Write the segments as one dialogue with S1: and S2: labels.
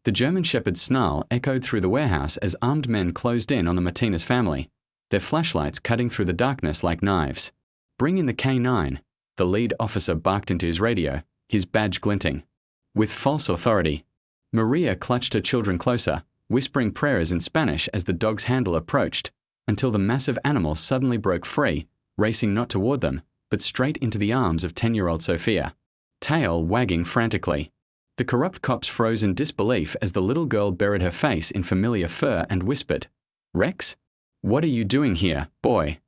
S1: The German Shepherd's snarl echoed through the warehouse as armed men closed in on the Martinez family, their flashlights cutting through the darkness like knives. "Bring in the K-9, the lead officer barked into his radio, his badge glinting. With false authority. Maria clutched her children closer, whispering prayers in Spanish as the dog's handle approached, until the massive animal suddenly broke free, racing not toward them, but straight into the arms of 10-year-old Sophia, tail wagging frantically. The corrupt cops froze in disbelief as the little girl buried her face in familiar fur and whispered, "Rex? What are you doing here, boy?"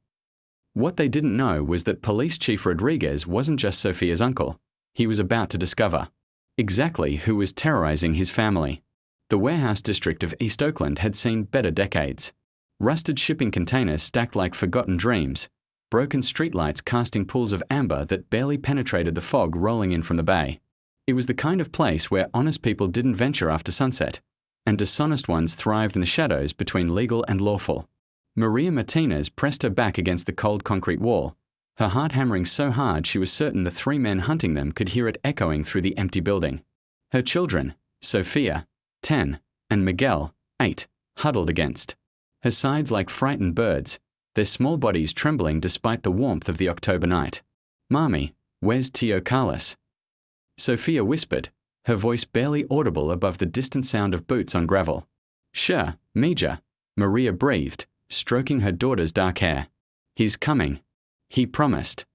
S1: What they didn't know was that Police Chief Rodriguez wasn't just Sophia's uncle. He was about to discover exactly who was terrorizing his family. The warehouse district of East Oakland had seen better decades. Rusted shipping containers stacked like forgotten dreams, broken streetlights casting pools of amber that barely penetrated the fog rolling in from the bay. It was the kind of place where honest people didn't venture after sunset, and dishonest ones thrived in the shadows between legal and lawful. Maria Martinez pressed her back against the cold concrete wall, her heart hammering so hard she was certain the three men hunting them could hear it echoing through the empty building. Her children, Sophia, 10, and Miguel, 8, huddled against her sides like frightened birds, their small bodies trembling despite the warmth of the October night. "Mommy, where's Tio Carlos?" Sophia whispered, her voice barely audible above the distant sound of boots on gravel. "Sure, Mija," Maria breathed, stroking her daughter's dark hair. "He's coming. He promised."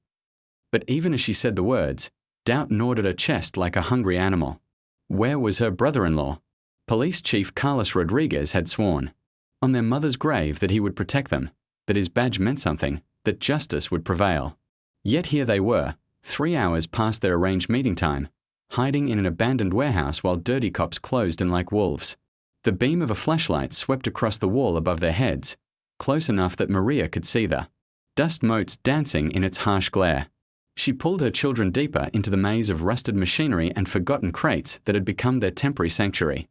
S1: But even as she said the words, doubt gnawed at her chest like a hungry animal. Where was her brother-in-law? Police Chief Carlos Rodriguez had sworn on their mother's grave that he would protect them, that his badge meant something, that justice would prevail. Yet here they were, 3 hours past their arranged meeting time, hiding in an abandoned warehouse while dirty cops closed in like wolves. The beam of a flashlight swept across the wall above their heads, close enough that Maria could see the dust motes dancing in its harsh glare. She pulled her children deeper into the maze of rusted machinery and forgotten crates that had become their temporary sanctuary.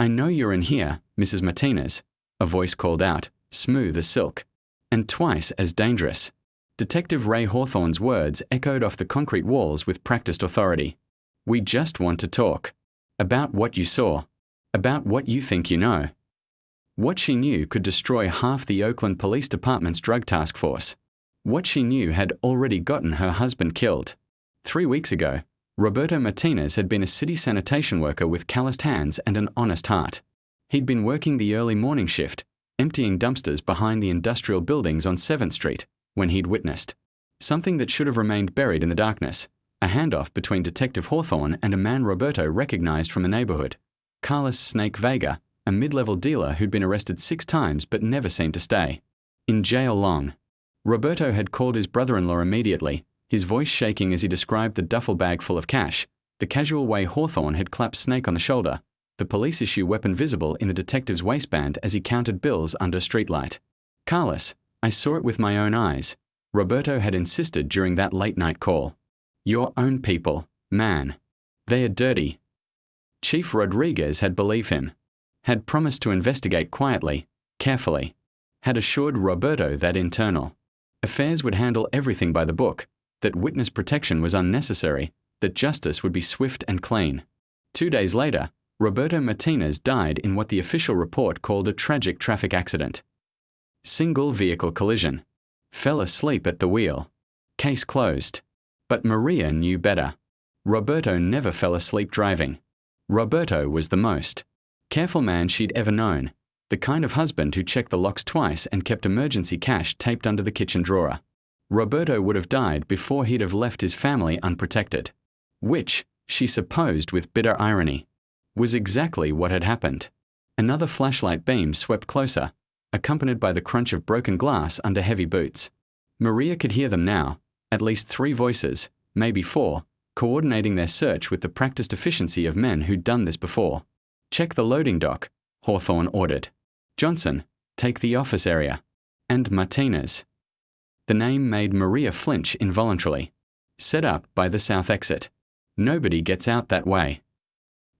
S1: "I know you're in here, Mrs. Martinez," a voice called out, smooth as silk, and twice as dangerous. Detective Ray Hawthorne's words echoed off the concrete walls with practiced authority. "We just want to talk. About what you saw. About what you think you know." What she knew could destroy half the Oakland Police Department's drug task force. What she knew had already gotten her husband killed. 3 weeks ago, Roberto Martinez had been a city sanitation worker with calloused hands and an honest heart. He'd been working the early morning shift, emptying dumpsters behind the industrial buildings on 7th Street, when he'd witnessed something that should have remained buried in the darkness, a handoff between Detective Hawthorne and a man Roberto recognized from the neighborhood, Carlos Snake Vega, a mid-level dealer who'd been arrested 6 times but never seemed to stay in jail long. Roberto had called his brother-in-law immediately, his voice shaking as he described the duffel bag full of cash, the casual way Hawthorne had clapped Snake on the shoulder, the police-issue weapon visible in the detective's waistband as he counted bills under streetlight. "Carlos, I saw it with my own eyes," Roberto had insisted during that late-night call. "Your own people, man. They are dirty." Chief Rodriguez had believed him, had promised to investigate quietly, carefully, had assured Roberto that internal affairs would handle everything by the book, that witness protection was unnecessary, that justice would be swift and clean. 2 days later, Roberto Martinez died in what the official report called a tragic traffic accident. Single vehicle collision. Fell asleep at the wheel. Case closed. But Maria knew better. Roberto never fell asleep driving. Roberto was the most careful man she'd ever known, the kind of husband who checked the locks twice and kept emergency cash taped under the kitchen drawer. Roberto would have died before he'd have left his family unprotected. Which, she supposed with bitter irony, was exactly what had happened. Another flashlight beam swept closer, accompanied by the crunch of broken glass under heavy boots. Maria could hear them now, at least 3 voices, maybe 4, coordinating their search with the practiced efficiency of men who'd done this before. "Check the loading dock," Hawthorne ordered. "Johnson, take the office area. And Martinez." The name made Maria flinch involuntarily. "Set up by the south exit. Nobody gets out that way."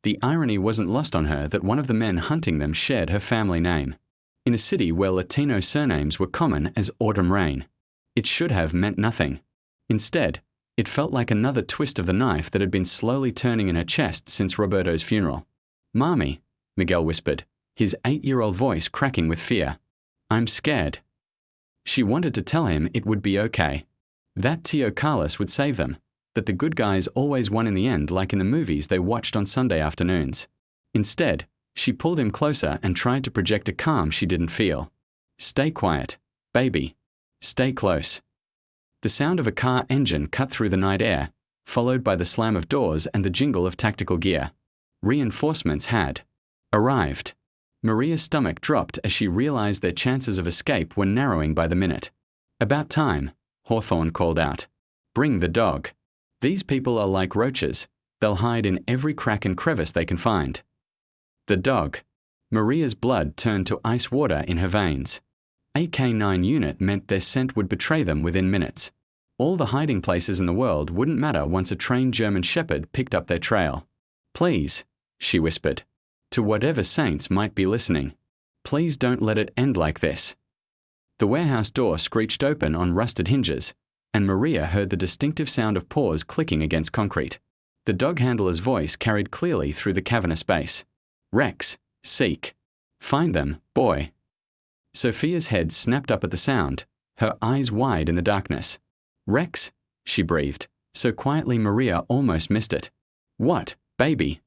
S1: The irony wasn't lost on her that one of the men hunting them shared her family name. In a city where Latino surnames were common as autumn rain, it should have meant nothing. Instead, it felt like another twist of the knife that had been slowly turning in her chest since Roberto's funeral. "Mommy," Miguel whispered, his 8-year-old voice cracking with fear. I'm scared. She wanted to tell him it would be okay. That Tio Carlos would save them, that the good guys always won in the end like in the movies they watched on Sunday afternoons. Instead, she pulled him closer and tried to project a calm she didn't feel. Stay quiet, baby. Stay close. The sound of a car engine cut through the night air, followed by the slam of doors and the jingle of tactical gear. Reinforcements had arrived. Maria's stomach dropped as she realized their chances of escape were narrowing by the minute. About time, Hawthorne called out. Bring the dog. These people are like roaches. They'll hide in every crack and crevice they can find. The dog. Maria's blood turned to ice water in her veins. A K-9 unit meant their scent would betray them within minutes. All the hiding places in the world wouldn't matter once a trained German shepherd picked up their trail. Please, she whispered, to whatever saints might be listening, please don't let it end like this. The warehouse door screeched open on rusted hinges, and Maria heard the distinctive sound of paws clicking against concrete. The dog handler's voice carried clearly through the cavernous space. Rex, seek. Find them, boy. Sophia's head snapped up at the sound, her eyes wide in the darkness. Rex, she breathed, so quietly Maria almost missed it. What, baby?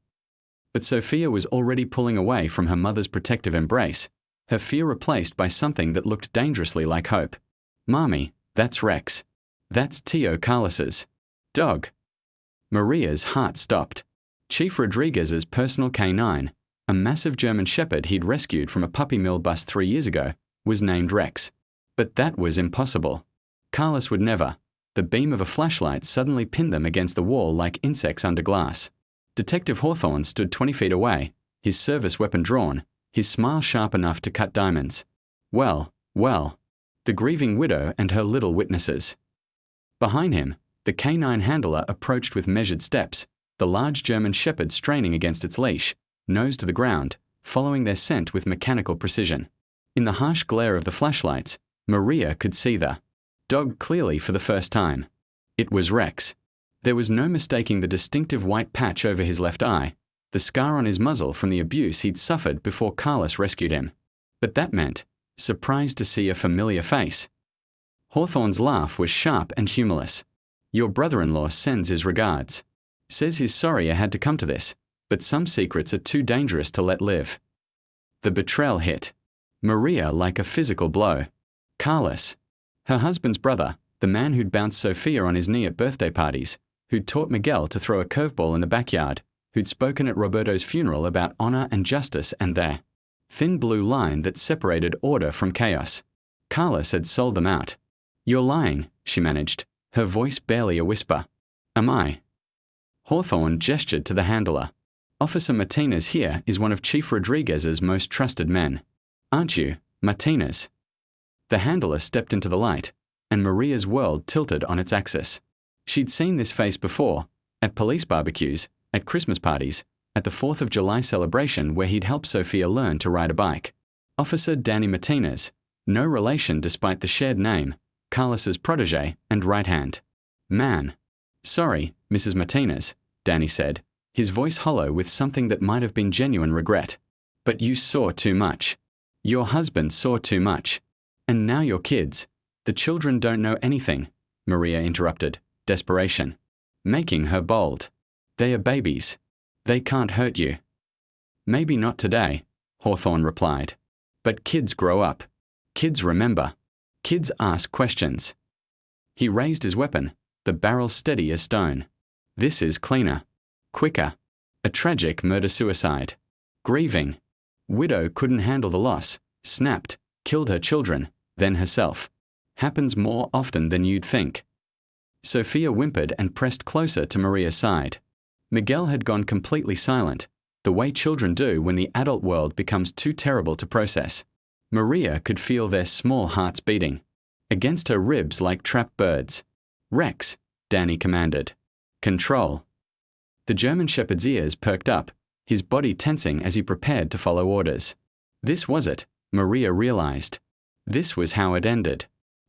S1: But Sophia was already pulling away from her mother's protective embrace, her fear replaced by something that looked dangerously like hope. Mommy, that's Rex. That's Tio Carlos's dog. Maria's heart stopped. Chief Rodriguez's personal K-9, a massive German shepherd he'd rescued from a puppy mill bust 3 years ago, was named Rex. But that was impossible. Carlos would never. The beam of a flashlight suddenly pinned them against the wall like insects under glass. Detective Hawthorne stood 20 feet away, his service weapon drawn, his smile sharp enough to cut diamonds. Well, well. The grieving widow and her little witnesses. Behind him, the K-9 handler approached with measured steps, the large German shepherd straining against its leash, nose to the ground, following their scent with mechanical precision. In the harsh glare of the flashlights, Maria could see the dog clearly for the first time. It was Rex. There was no mistaking the distinctive white patch over his left eye, the scar on his muzzle from the abuse he'd suffered before Carlos rescued him. But that meant, surprised to see a familiar face. Hawthorne's laugh was sharp and humorless. Your brother-in-law sends his regards. Says he's sorry I had to come to this, but some secrets are too dangerous to let live. The betrayal hit Maria like a physical blow. Carlos, her husband's brother, the man who'd bounced Sophia on his knee at birthday parties, who'd taught Miguel to throw a curveball in the backyard, who'd spoken at Roberto's funeral about honor and justice and their thin blue line that separated order from chaos. Carlos had sold them out. You're lying, she managed, her voice barely a whisper. Am I? Hawthorne gestured to the handler. Officer Martinez here is one of Chief Rodriguez's most trusted men. Aren't you, Martinez? The handler stepped into the light, and Maria's world tilted on its axis. She'd seen this face before, at police barbecues, at Christmas parties, at the 4th of July celebration where he'd helped Sophia learn to ride a bike. Officer Danny Martinez, no relation despite the shared name, Carlos's protege and right hand. Man. Sorry, Mrs. Martinez, Danny said, his voice hollow with something that might have been genuine regret. But you saw too much. Your husband saw too much. And now your kids. The children don't know anything, Maria interrupted, desperation, making her bold. They are babies. They can't hurt you. Maybe not today, Hawthorne replied. But kids grow up. Kids remember. Kids ask questions. He raised his weapon, the barrel steady as stone. This is cleaner. Quicker. A tragic murder-suicide. Grieving. Widow couldn't handle the loss, snapped, killed her children, then herself. Happens more often than you'd think. Sophia whimpered and pressed closer to Maria's side. Miguel had gone completely silent, the way children do when the adult world becomes too terrible to process. Maria could feel their small hearts beating. Against her ribs like trapped birds. Rex, Danny commanded. Control. The German shepherd's ears perked up, his body tensing as he prepared to follow orders. This was it, Maria realized. This was how it ended.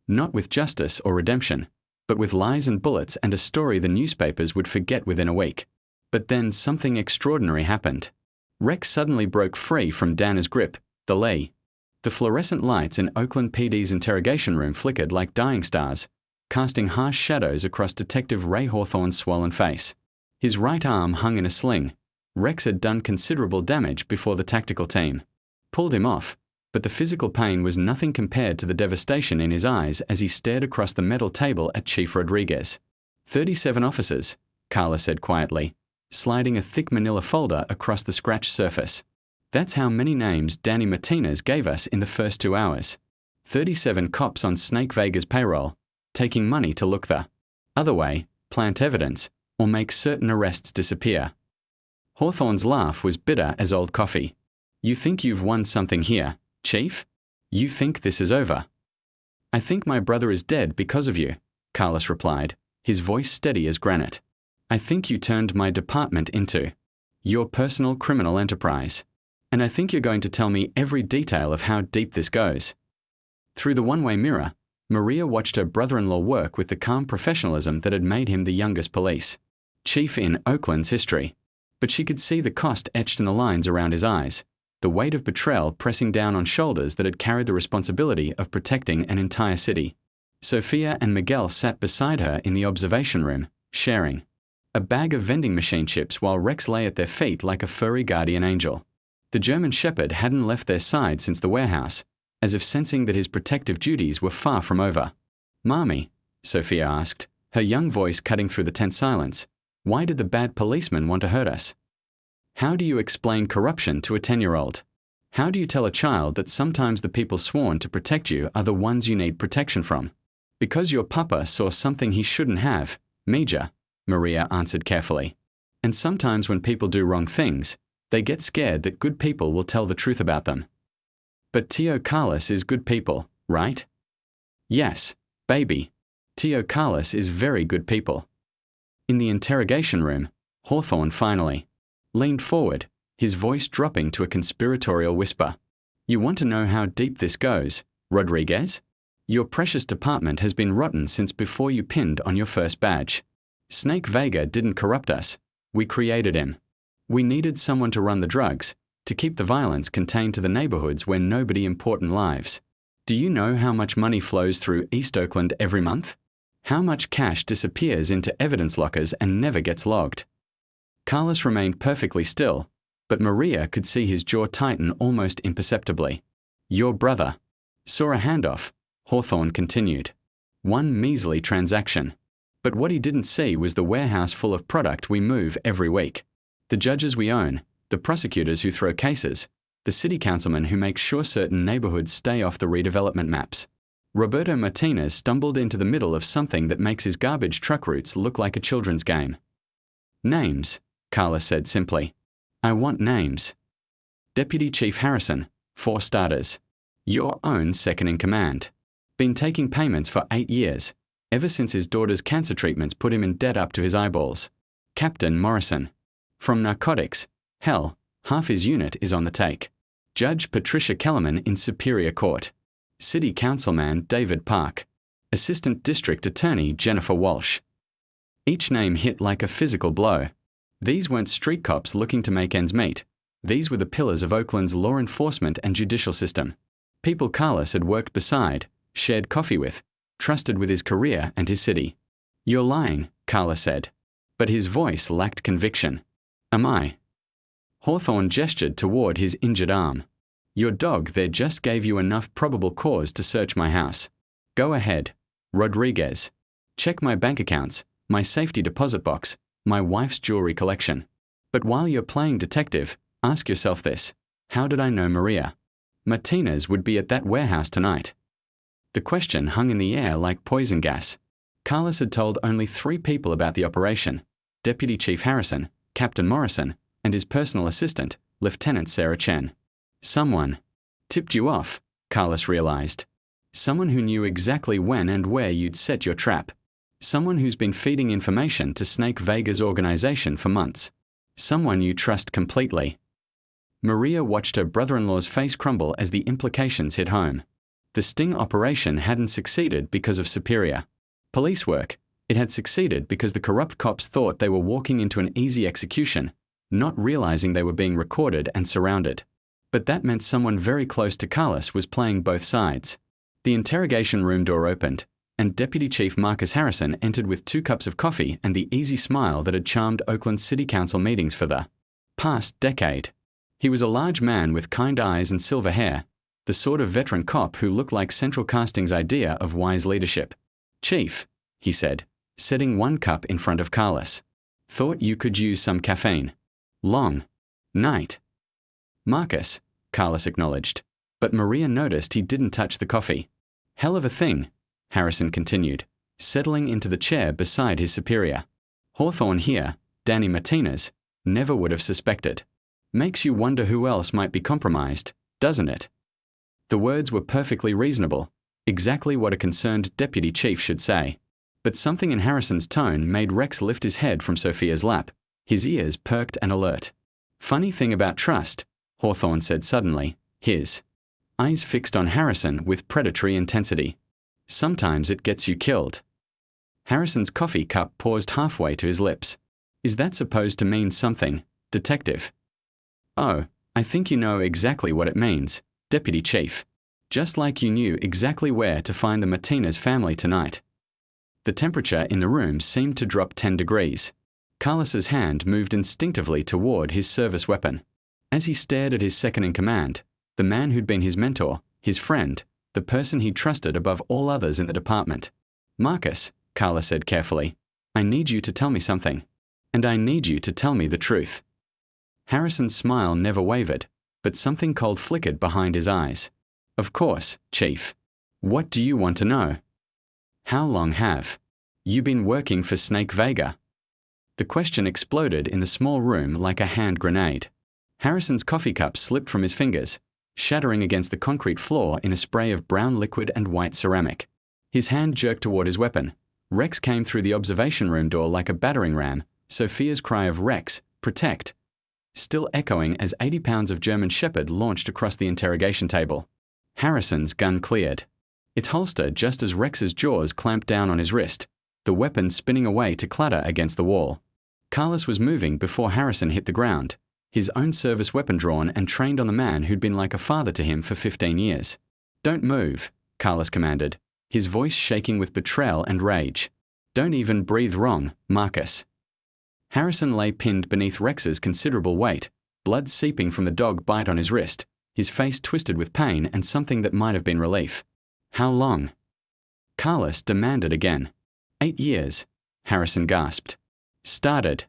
S1: Not with justice or redemption, but with lies and bullets and a story the newspapers would forget within a week. But then something extraordinary happened. Rex suddenly broke free from Dana's grip, the Lee. The fluorescent lights in Oakland PD's interrogation room flickered like dying stars, casting harsh shadows across Detective Ray Hawthorne's swollen face. His right arm hung in a sling. Rex had done considerable damage before the tactical team pulled him off, but the physical pain was nothing compared to the devastation in his eyes as he stared across the metal table at Chief Rodriguez. 37 officers, Carla said quietly, sliding a thick manila folder across the scratched surface. That's how many names Danny Martinez gave us in the first 2 hours. 37 cops on Snake Vega's payroll, taking money to look the other way, plant evidence, or make certain arrests disappear. Hawthorne's laugh was bitter as old coffee. You think you've won something here, Chief? You think this is over? I think my brother is dead because of you, Carlos replied, his voice steady as granite. I think you turned my department into your personal criminal enterprise. And I think you're going to tell me every detail of how deep this goes. Through the one-way mirror, Maria watched her brother-in-law work with the calm professionalism that had made him the youngest police chief in Oakland's history. But she could see the cost etched in the lines around his eyes, the weight of betrayal pressing down on shoulders that had carried the responsibility of protecting an entire city. Sophia and Miguel sat beside her in the observation room, sharing a bag of vending machine chips while Rex lay at their feet like a furry guardian angel. The German Shepherd hadn't left their side since the warehouse, as if sensing that his protective duties were far from over. Marmy, Sophia asked, her young voice cutting through the tense silence, why did the bad policeman want to hurt us? How do you explain corruption to a 10-year-old? How do you tell a child that sometimes the people sworn to protect you are the ones you need protection from? Because your papa saw something he shouldn't have, Mija, Maria answered carefully. And sometimes when people do wrong things, they get scared that good people will tell the truth about them. But Tio Carlos is good people, right? Yes, baby. Tio Carlos is very good people. In the interrogation room, Hawthorne finally leaned forward, his voice dropping to a conspiratorial whisper. You want to know how deep this goes, Rodriguez? Your precious department has been rotten since before you pinned on your first badge. Snake Vega didn't corrupt us. We created him. We needed someone to run the drugs, to keep the violence contained to the neighborhoods where nobody important lives. Do you know how much money flows through East Oakland every month? How much cash disappears into evidence lockers and never gets logged? Carlos remained perfectly still, but Maria could see his jaw tighten almost imperceptibly. Your brother saw a handoff, Hawthorne continued. One measly transaction. But what he didn't see was the warehouse full of product we move every week. The judges we own, the prosecutors who throw cases, the city councilmen who make sure certain neighborhoods stay off the redevelopment maps. Roberto Martinez stumbled into the middle of something that makes his garbage truck routes look like a children's game. Names, Carla said simply. I want names. Deputy Chief Harrison, 4 starters. Your own second-in-command. Been taking payments for 8 years, ever since his daughter's cancer treatments put him in debt up to his eyeballs. Captain Morrison. From narcotics, hell, half his unit is on the take. Judge Patricia Kellerman in Superior Court. City Councilman David Park. Assistant District Attorney Jennifer Walsh. Each name hit like a physical blow. These weren't street cops looking to make ends meet. These were the pillars of Oakland's law enforcement and judicial system. People Carlos had worked beside, shared coffee with, trusted with his career and his city. You're lying, Carla said. But his voice lacked conviction. Am I? Hawthorne gestured toward his injured arm. Your dog there just gave you enough probable cause to search my house. Go ahead, Rodriguez. Check my bank accounts, my safety deposit box, my wife's jewelry collection. But while you're playing detective, ask yourself this. How did I know Maria? Martinez would be at that warehouse tonight. The question hung in the air like poison gas. Carlos had told only 3 people about the operation: Deputy Chief Harrison, Captain Morrison, and his personal assistant, Lieutenant Sarah Chen. Someone tipped you off, Carlos realized. Someone who knew exactly when and where you'd set your trap. Someone who's been feeding information to Snake Vega's organization for months. Someone you trust completely. Maria watched her brother-in-law's face crumble as the implications hit home. The sting operation hadn't succeeded because of superior police work. It had succeeded because the corrupt cops thought they were walking into an easy execution, not realizing they were being recorded and surrounded. But that meant someone very close to Carlos was playing both sides. The interrogation room door opened, and Deputy Chief Marcus Harrison entered with 2 cups of coffee and the easy smile that had charmed Oakland City Council meetings for the past decade. He was a large man with kind eyes and silver hair, the sort of veteran cop who looked like Central Casting's idea of wise leadership. "Chief," he said, setting 1 cup in front of Carlos. "Thought you could use some caffeine. Long night." "Marcus," Carlos acknowledged, but Maria noticed he didn't touch the coffee. "Hell of a thing," Harrison continued, settling into the chair beside his superior. "Hawthorne here, Danny Martinez, never would have suspected. Makes you wonder who else might be compromised, doesn't it?" The words were perfectly reasonable, exactly what a concerned deputy chief should say. But something in Harrison's tone made Rex lift his head from Sophia's lap, his ears perked and alert. "Funny thing about trust," Hawthorne said suddenly, his eyes fixed on Harrison with predatory intensity. "Sometimes it gets you killed." Harrison's coffee cup paused halfway to his lips. "Is that supposed to mean something, detective?" "Oh, I think you know exactly what it means, Deputy Chief. Just like you knew exactly where to find the Martinez family tonight." The temperature in the room seemed to drop 10 degrees. Carlos's hand moved instinctively toward his service weapon. As he stared at his second-in-command, the man who'd been his mentor, his friend, the person he trusted above all others in the department. "Marcus," Carlos said carefully, "I need you to tell me something. And I need you to tell me the truth." Harrison's smile never wavered, but something cold flickered behind his eyes. "Of course, Chief. What do you want to know?" "How long have you been working for Snake Vega?" The question exploded in the small room like a hand grenade. Harrison's coffee cup slipped from his fingers, shattering against the concrete floor in a spray of brown liquid and white ceramic. His hand jerked toward his weapon. Rex came through the observation room door like a battering ram, Sophia's cry of "Rex, protect!" still echoing as 80 pounds of German Shepherd launched across the interrogation table. Harrison's gun cleared, its holster just as Rex's jaws clamped down on his wrist, the weapon spinning away to clatter against the wall. Carlos was moving before Harrison hit the ground, his own service weapon drawn and trained on the man who'd been like a father to him for 15 years. "Don't move," Carlos commanded, his voice shaking with betrayal and rage. "Don't even breathe wrong, Marcus." Harrison lay pinned beneath Rex's considerable weight, blood seeping from the dog bite on his wrist, his face twisted with pain and something that might have been relief. "How long?" Carlos demanded again. 8 years, Harrison gasped. "Started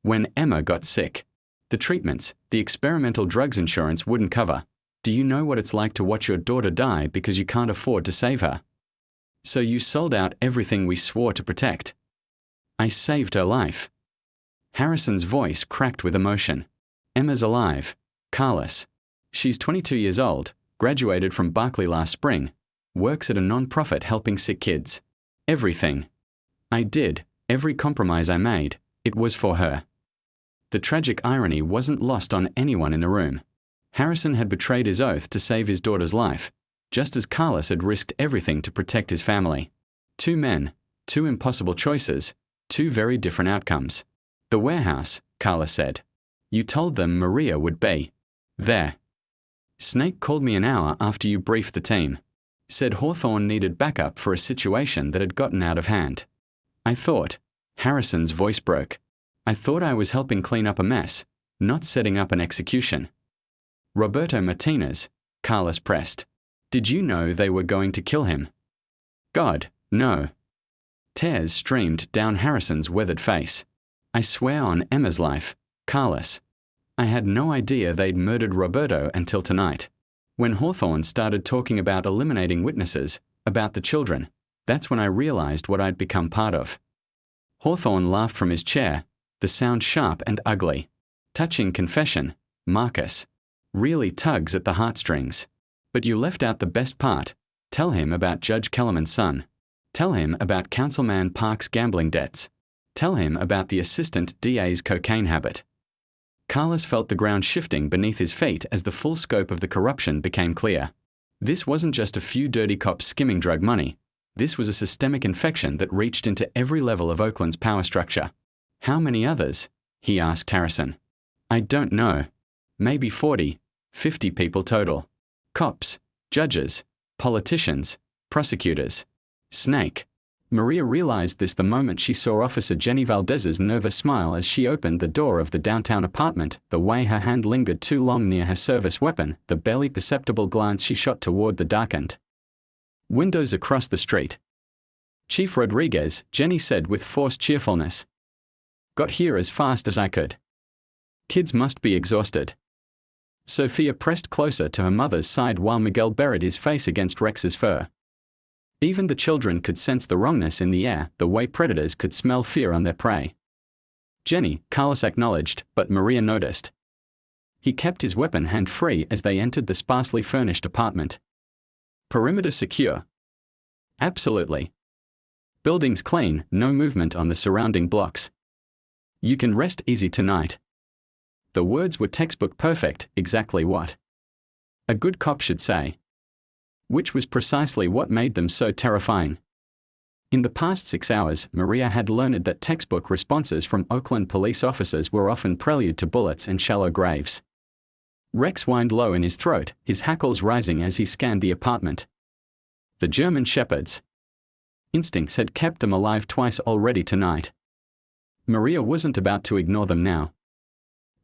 S1: when Emma got sick. The treatments, the experimental drugs insurance wouldn't cover. Do you know what it's like to watch your daughter die because you can't afford to save her? So you sold out everything we swore to protect." "I saved her life." Harrison's voice cracked with emotion. "Emma's alive, Carlos. She's 22 years old, graduated from Berkeley last spring, works at a non-profit helping sick kids. Everything I did, every compromise I made, it was for her." The tragic irony wasn't lost on anyone in the room. Harrison had betrayed his oath to save his daughter's life, just as Carlos had risked everything to protect his family. 2 men, 2 impossible choices, 2 very different outcomes. "The warehouse," Carlos said. "You told them Maria would be there. Snake called me an hour after you briefed the team. Said Hawthorne needed backup for a situation that had gotten out of hand. I thought," Harrison's voice broke, "I thought I was helping clean up a mess, not setting up an execution." "Roberto Martinez," Carlos pressed. "Did you know they were going to kill him?" "God, no." Tears streamed down Harrison's weathered face. "I swear on Emma's life, Carlos. I had no idea they'd murdered Roberto until tonight. When Hawthorne started talking about eliminating witnesses, about the children, that's when I realized what I'd become part of." Hawthorne laughed from his chair, the sound sharp and ugly. "Touching confession, Marcus. Really tugs at the heartstrings. But you left out the best part. Tell him about Judge Kellerman's son. Tell him about Councilman Park's gambling debts. Tell him about the assistant DA's cocaine habit." Carlos felt the ground shifting beneath his feet as the full scope of the corruption became clear. This wasn't just a few dirty cops skimming drug money. This was a systemic infection that reached into every level of Oakland's power structure. "How many others?" he asked Harrison. I don't know. Maybe 40, 50 people total. Cops, judges, politicians, prosecutors. Snake. Maria realized this the moment she saw Officer Jenny Valdez's nervous smile as she opened the door of the downtown apartment, the way her hand lingered too long near her service weapon, the barely perceptible glance she shot toward the darkened windows across the street. Chief Rodriguez, Jenny said with forced cheerfulness. Got here as fast as I could. Kids must be exhausted. Sophia pressed closer to her mother's side while Miguel buried his face against Rex's fur. Even the children could sense the wrongness in the air, the way predators could smell fear on their prey. Jenny, Carlos acknowledged, but Maria noticed. He kept his weapon hand-free as they entered the sparsely furnished apartment. Perimeter secure? Absolutely. Buildings clean, no movement on the surrounding blocks. You can rest easy tonight. The words were textbook perfect, exactly what a good cop should say. Which was precisely what made them so terrifying. In the past 6 hours, Maria had learned that textbook responses from Oakland police officers were often prelude to bullets and shallow graves. Rex whined low in his throat, his hackles rising as he scanned the apartment. The German Shepherds. Instincts had kept them alive twice already tonight. Maria wasn't about to ignore them now.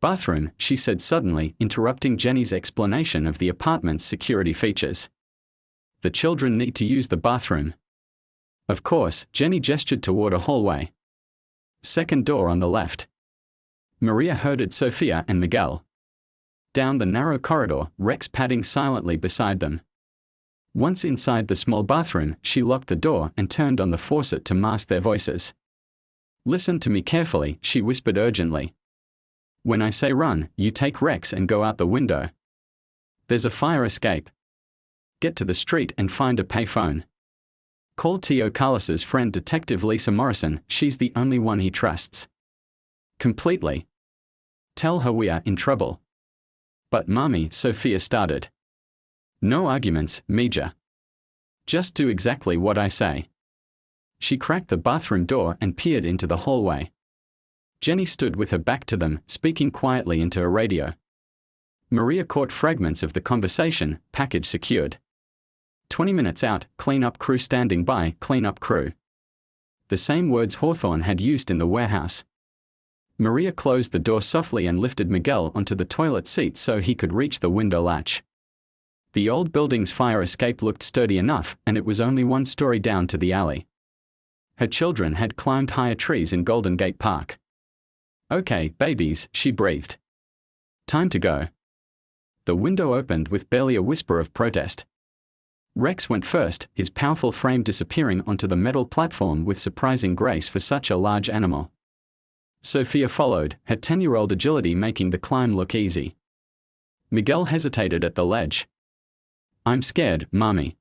S1: Bathroom, she said suddenly, interrupting Jenny's explanation of the apartment's security features. The children need to use the bathroom. Of course, Jenny gestured toward a hallway. Second door on the left. Maria herded Sophia and Miguel down the narrow corridor, Rex padding silently beside them. Once inside the small bathroom, she locked the door and turned on the faucet to mask their voices. Listen to me carefully, she whispered urgently. When I say run, you take Rex and go out the window. There's a fire escape. Get to the street and find a payphone. Call Tio Carlos's friend Detective Lisa Morrison, she's the only one he trusts. Completely. Tell her we are in trouble. But Mommy, Sophia started. No arguments, Mija. Just do exactly what I say. She cracked the bathroom door and peered into the hallway. Jenny stood with her back to them, speaking quietly into a radio. Maria caught fragments of the conversation, package secured. 20 minutes out, cleanup crew standing by, cleanup crew. The same words Hawthorne had used in the warehouse. Maria closed the door softly and lifted Miguel onto the toilet seat so he could reach the window latch. The old building's fire escape looked sturdy enough, and it was only 1 story down to the alley. Her children had climbed higher trees in Golden Gate Park. Okay, babies, she breathed. Time to go. The window opened with barely a whisper of protest. Rex went first, his powerful frame disappearing onto the metal platform with surprising grace for such a large animal. Sophia followed, her 10-year-old agility making the climb look easy. Miguel hesitated at the ledge. I'm scared, Mommy.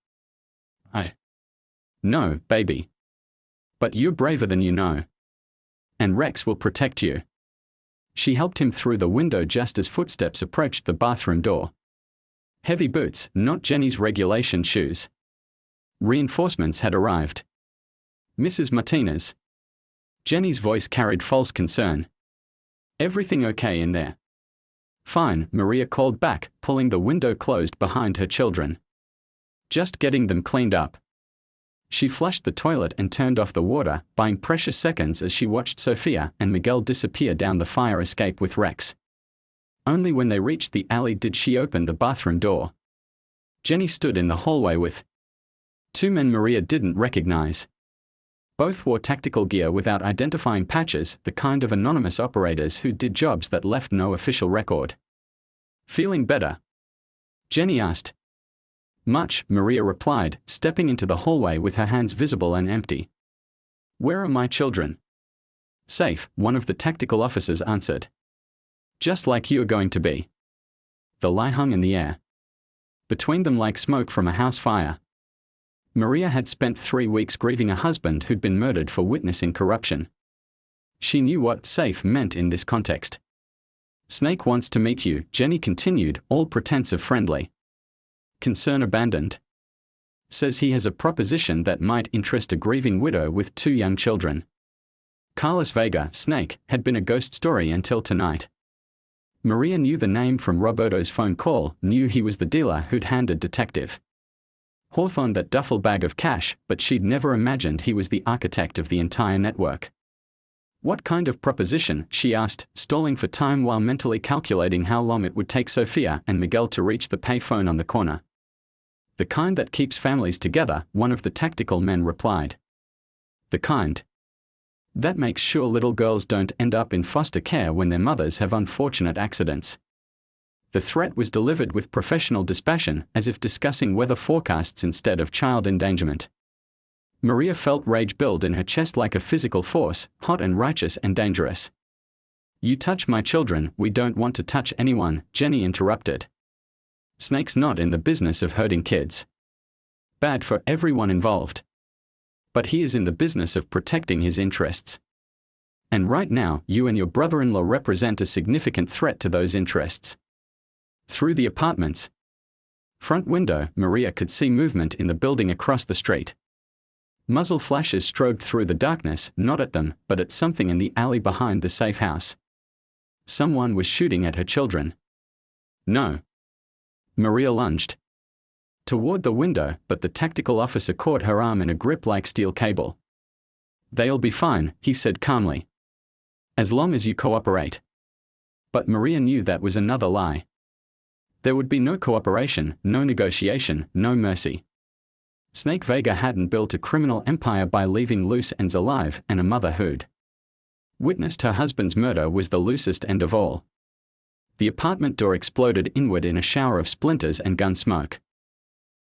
S1: No, baby. But you're braver than you know. And Rex will protect you. She helped him through the window just as footsteps approached the bathroom door. Heavy boots, not Jenny's regulation shoes. Reinforcements had arrived. Mrs. Martinez. Jenny's voice carried false concern. Everything okay in there? Fine, Maria called back, pulling the window closed behind her children. Just getting them cleaned up. She flushed the toilet and turned off the water, buying precious seconds as she watched Sophia and Miguel disappear down the fire escape with Rex. Only when they reached the alley did she open the bathroom door. Jenny stood in the hallway with 2 men Maria didn't recognize. Both wore tactical gear without identifying patches, the kind of anonymous operators who did jobs that left no official record. Feeling better? Jenny asked. Much, Maria replied, stepping into the hallway with her hands visible and empty. Where are my children? Safe, one of the tactical officers answered. Just like you're going to be. The lie hung in the air. Between them like smoke from a house fire. Maria had spent 3 weeks grieving a husband who'd been murdered for witnessing corruption. She knew what safe meant in this context. Snake wants to meet you, Jenny continued, all pretense of friendly. Concern abandoned. Says he has a proposition that might interest a grieving widow with 2 young children. Carlos Vega, Snake, had been a ghost story until tonight. Maria knew the name from Roberto's phone call, knew he was the dealer who'd handed Detective Hawthorne that duffel bag of cash, but she'd never imagined he was the architect of the entire network. What kind of proposition, she asked, stalling for time while mentally calculating how long it would take Sophia and Miguel to reach the payphone on the corner. The kind that keeps families together, one of the tactical men replied. The kind that makes sure little girls don't end up in foster care when their mothers have unfortunate accidents. The threat was delivered with professional dispassion, as if discussing weather forecasts instead of child endangerment. Maria felt rage build in her chest like a physical force, hot and righteous and dangerous. You touch my children, we don't want to touch anyone, Jenny interrupted. Snake's not in the business of hurting kids. Bad for everyone involved. But he is in the business of protecting his interests. And right now, you and your brother-in-law represent a significant threat to those interests. Through the apartment's front window, Maria could see movement in the building across the street. Muzzle flashes strobed through the darkness, not at them, but at something in the alley behind the safe house. Someone was shooting at her children. No. Maria lunged toward the window, but the tactical officer caught her arm in a grip like steel cable. They'll be fine, he said calmly. As long as you cooperate. But Maria knew that was another lie. There would be no cooperation, no negotiation, no mercy. Snake Vega hadn't built a criminal empire by leaving loose ends alive, and a mother who'd witnessed her husband's murder was the loosest end of all. The apartment door exploded inward in a shower of splinters and gun smoke.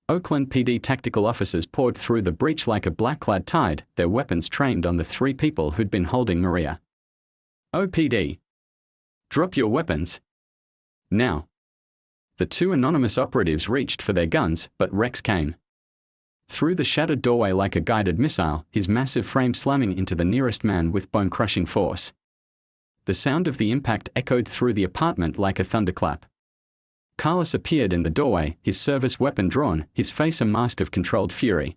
S1: Oakland PD tactical officers poured through the breach like a black-clad tide, their weapons trained on the three people who'd been holding Maria. OPD. Drop your weapons. Now. The two anonymous operatives reached for their guns, but Rex came through the shattered doorway like a guided missile, his massive frame slamming into the nearest man with bone-crushing force. The sound of the impact echoed through the apartment like a thunderclap. Carlos appeared in the doorway, his service weapon drawn, his face a mask of controlled fury.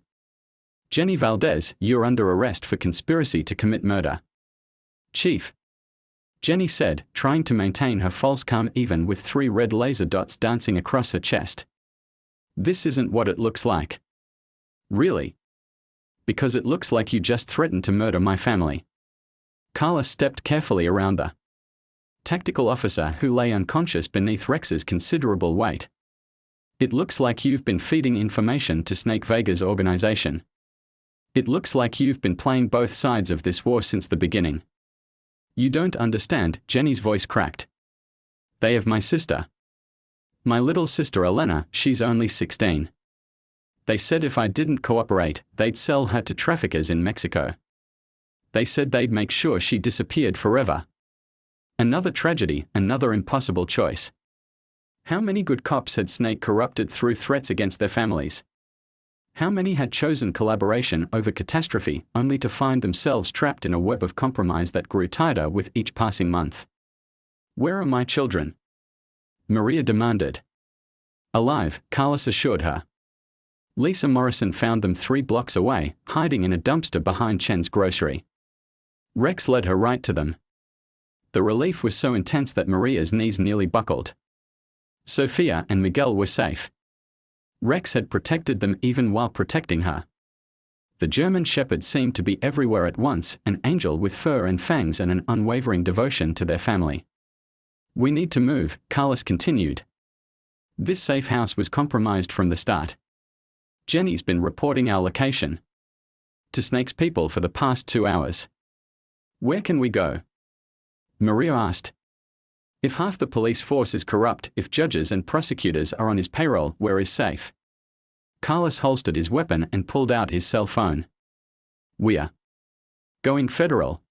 S1: Jenny Valdez, you're under arrest for conspiracy to commit murder. Chief. Jenny said, trying to maintain her false calm even with 3 red laser dots dancing across her chest. This isn't what it looks like. Really? Because it looks like you just threatened to murder my family. Carlos stepped carefully around the tactical officer who lay unconscious beneath Rex's considerable weight. It looks like you've been feeding information to Snake Vega's organization. It looks like you've been playing both sides of this war since the beginning. You don't understand, Jenny's voice cracked. They have my sister. My little sister Elena, she's only 16. They said if I didn't cooperate, they'd sell her to traffickers in Mexico. They said they'd make sure she disappeared forever. Another tragedy, another impossible choice. How many good cops had Snake corrupted through threats against their families? How many had chosen collaboration over catastrophe, only to find themselves trapped in a web of compromise that grew tighter with each passing month? Where are my children? Maria demanded. Alive, Carlos assured her. Lisa Morrison found them 3 blocks away, hiding in a dumpster behind Chen's grocery. Rex led her right to them. The relief was so intense that Maria's knees nearly buckled. Sophia and Miguel were safe. Rex had protected them even while protecting her. The German Shepherd seemed to be everywhere at once, an angel with fur and fangs and an unwavering devotion to their family. We need to move, Carlos continued. This safe house was compromised from the start. Jenny's been reporting our location to Snake's people for the past 2 hours. Where can we go? Maria asked. If half the police force is corrupt, if judges and prosecutors are on his payroll, where is safe? Carlos holstered his weapon and pulled out his cell phone. We're going federal.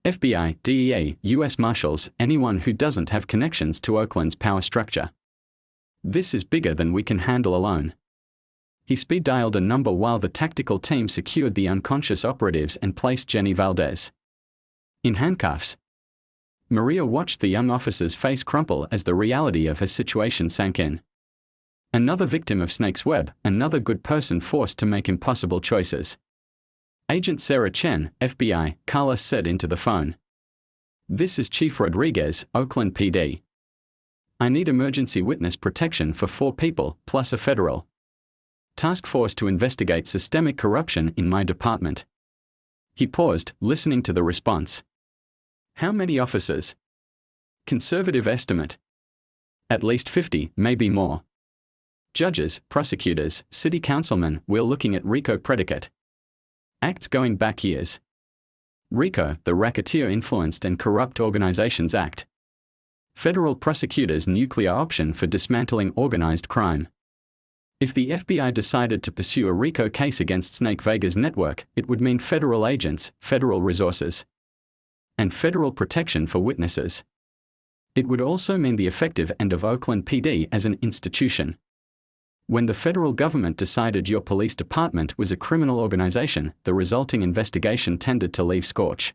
S1: FBI, DEA, US Marshals, anyone who doesn't have connections to Oakland's power structure. This is bigger than we can handle alone. He speed-dialed a number while the tactical team secured the unconscious operatives and placed Jenny Valdez in handcuffs. Maria watched the young officer's face crumple as the reality of her situation sank in. Another victim of Snake's web, another good person forced to make impossible choices. Agent Sarah Chen, FBI, Carlos said into the phone. This is Chief Rodriguez, Oakland PD. I need emergency witness protection for 4 people, plus a federal task force to investigate systemic corruption in my department. He paused, listening to the response. How many officers? Conservative estimate. At least 50, maybe more. Judges, prosecutors, city councilmen, we're looking at RICO predicate acts going back years. RICO, the Racketeer Influenced and Corrupt Organizations Act. Federal prosecutors' nuclear option for dismantling organized crime. If the FBI decided to pursue a RICO case against Snake Vegas network, it would mean federal agents, federal resources, and federal protection for witnesses. It would also mean the effective end of Oakland PD as an institution. When the federal government decided your police department was a criminal organization, the resulting investigation tended to leave scorch